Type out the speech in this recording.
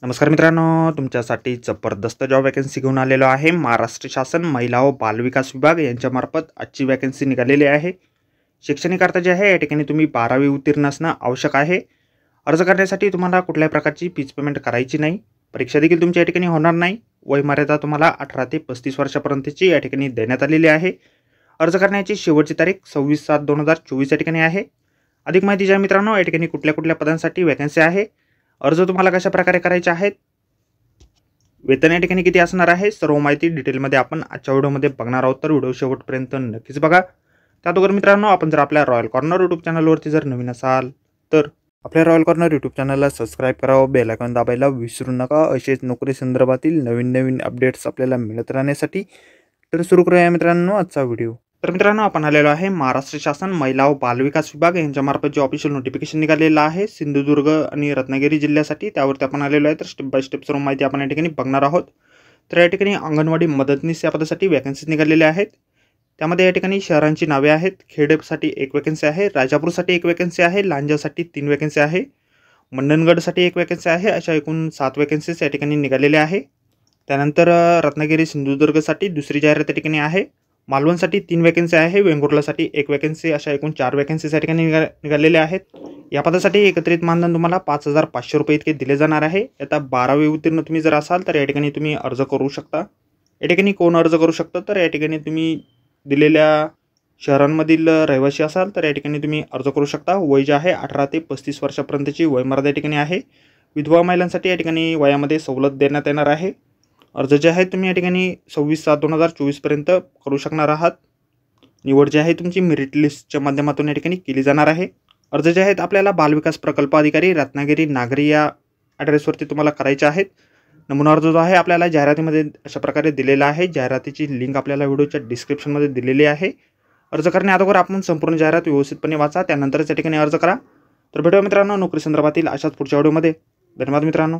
नमस्कार मित्रांनो, तुमच्यासाठी जबरदस्त जॉब वॅकन्सी घेऊन आलेलो आहे। महाराष्ट्र शासन महिला व बालविकास विभाग यांच्यामार्फत आजची वॅकन्सी निघालेली आहे। शैक्षणिक अर्थ जे आहे या ठिकाणी तुम्ही 12वी उत्तीर्ण असणं आवश्यक आहे। अर्ज करण्यासाठी तुम्हाला कुठल्याही प्रकारची फीज पेमेंट करायची नाही। परीक्षा देखील तुमच्या या ठिकाणी होणार नाही। वयमर्यादा तुम्हाला 18 ते 35 वर्षापर्यंतची या ठिकाणी देण्यात आलेली आहे। अर्ज करण्याची शेवटची तारीख 26/7/2024 या ठिकाणी आहे। अधिक माहिती ज्या मित्रांनो, या ठिकाणी कुठल्या पदांसाठी वॅकन्सी आहे, अर्ज तुम्हाला कशा प्रकारे करायचे आहेत, वेतन या ठिकाणी किती असणार आहे, सर्व माहिती डिटेलमध्ये आपण आजच्या व्हिडिओमध्ये बघणार आहोत। तर व्हिडिओ शेवटपर्यंत नक्कीच बघा। त्याअगोदर मित्रांनो, आपण जर आपल्या रॉयल कॉर्नर यूट्यूब चॅनलवरती जर नवीन असाल तर आपल्या रॉयल कॉर्नर यूट्यूब चॅनलला सबस्क्राईब करावं, बेल आयकॉन दाबायला विसरू नका। असेच नोकरी संदर्भातील नवीन अपडेट्स आपल्याला मिळत राहण्यासाठी। तर सुरू करूया मित्रांनो आजचा व्हिडिओ। तर मित्रांनो, आपण आलेलो आहे महाराष्ट्र शासन महिला व बालविकास विभाग यांच्यामार्फत जे ऑफिशियल नोटिफिकेशन निघालेलं आहे सिंधुदुर्ग आणि रत्नागिरी जिल्ह्यासाठी, त्यावरती आपण आलेलो आहे। तर स्टेप बाय स्टेप सर्व माहिती आपण या ठिकाणी बघणार आहोत। तर या ठिकाणी अंगणवाडी मदतनीस या पदासाठी वॅकन्सीज निघालेल्या आहेत। त्यामध्ये या ठिकाणी शहरांची नावे आहेत। खेडेसाठी एक वॅकन्सी आहे, राजापूरसाठी एक वॅकन्सी आहे, लांजासाठी 3 वॅकन्सी आहे, मंडणगडसाठी एक वॅकन्सी आहे। अशा एकूण 7 वॅकन्सीज या ठिकाणी निघालेल्या आहे। त्यानंतर रत्नागिरी सिंधुदुर्गसाठी दुसरी जाहिरात या ठिकाणी आहे। मालवणसाठी 3 वॅकन्सी आहे, वेंगुर्लासाठी 1 वॅकन्सी, अशा एकूण 4 वॅकन्सीज या ठिकाणी निघालेल्या आहेत। या पदासाठी एकत्रित मानधन तुम्हाला 5,500 रुपये इतके दिले जाणार आहे। आता 12वी उत्तीर्ण तुम्ही जर असाल तर या ठिकाणी तुम्ही अर्ज करू शकता। या ठिकाणी कोण अर्ज करू शकतं, तर या ठिकाणी तुम्ही दिलेल्या शहरांमधील रहिवासी असाल तर या ठिकाणी तुम्ही अर्ज करू शकता। वय जे आहे 18 ते 35 वर्षापर्यंतची वयमर्यादा या ठिकाणी आहे। विधवा महिलांसाठी या ठिकाणी वयामध्ये सवलत देण्यात येणार आहे। अर्ज जे आहे तुम्ही या ठिकाणी 26/7/2024 पर्यंत करू शकणार आहात। निवड जी आहे तुमची मेरिट लिस्टच्या माध्यमातून या ठिकाणी केली जाणार आहे। अर्ज जे आहेत आपल्याला बालविकास प्रकल्प अधिकारी रत्नागिरी नागरी या ॲड्रेसवरती तुम्हाला करायचे आहेत। नमुना अर्ज जो आहे आपल्याला जाहिरातीमध्ये अशा प्रकारे दिलेला आहे। जाहिरातीची लिंक आपल्याला व्हिडिओच्या डिस्क्रिप्शनमध्ये दिलेली आहे। अर्ज करण्याअगोदर आपण संपूर्ण जाहिरात व्यवस्थितपणे वाचा, त्यानंतरच या ठिकाणी अर्ज करा। तर भेटूया मित्रांनो नोकरी संदर्भातील अशाच पुढच्या व्हिडिओमध्ये। धन्यवाद मित्रांनो।